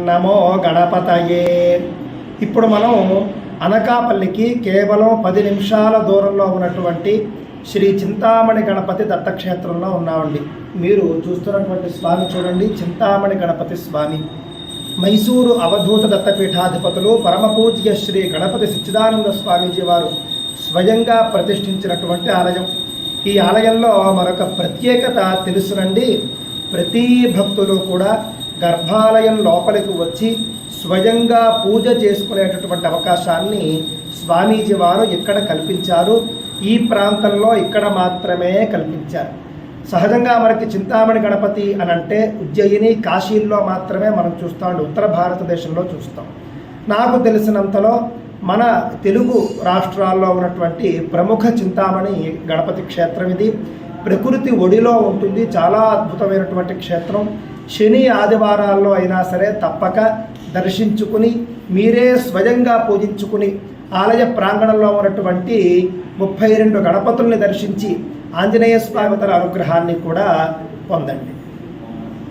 నమో గణపతయే. ఇప్పుడు మనం అనకాపల్లికి కేవలం 10 నిమిషాల దూరంలో ఉన్నటువంటి శ్రీ చింతామణి గణపతి దత్తక్షేత్రంలో ఉన్నామండి. మీరు చూస్తున్నటువంటి స్వామి చూడండి, చింతామణి గణపతి స్వామి. మైసూరు అవధూత దత్తపీఠాధిపతులు పరమపూజ్య శ్రీ గణపతి సచ్చిదానంద స్వామీజీ వారు స్వయంగా ప్రతిష్ఠించినటువంటి ఆలయం. ఈ ఆలయంలో మరొక ప్రత్యేకత తెలుసునండి. ప్రతి భక్తులు కూడా గర్భాలయం లోపలికి వచ్చి స్వయంగా పూజ చేసుకునేటటువంటి అవకాశాన్ని స్వామీజీ వారు ఇక్కడ కల్పించారు. ఈ ప్రాంతంలో ఇక్కడ మాత్రమే కల్పించారు. సహజంగా మనకి చింతామణి గణపతి అని అంటే ఉజ్జయిని, కాశీల్లో మాత్రమే మనం చూస్తాం, ఉత్తర భారతదేశంలో చూస్తాం. నాకు తెలిసినంతలో మన తెలుగు రాష్ట్రాల్లో ఉన్నటువంటి ప్రముఖ చింతామణి గణపతి క్షేత్రం ఇది. ప్రకృతి ఒడిలో ఉంటుంది, చాలా అద్భుతమైనటువంటి క్షేత్రం. శని ఆదివారాల్లో అయినా సరే తప్పక దర్శించుకుని మీరే స్వయంగా పూజించుకుని ఆలయ ప్రాంగణంలో ఉన్నటువంటి 32 గణపతుల్ని దర్శించి ఆంజనేయ స్వామి తన అనుగ్రహాన్ని కూడా పొందండి.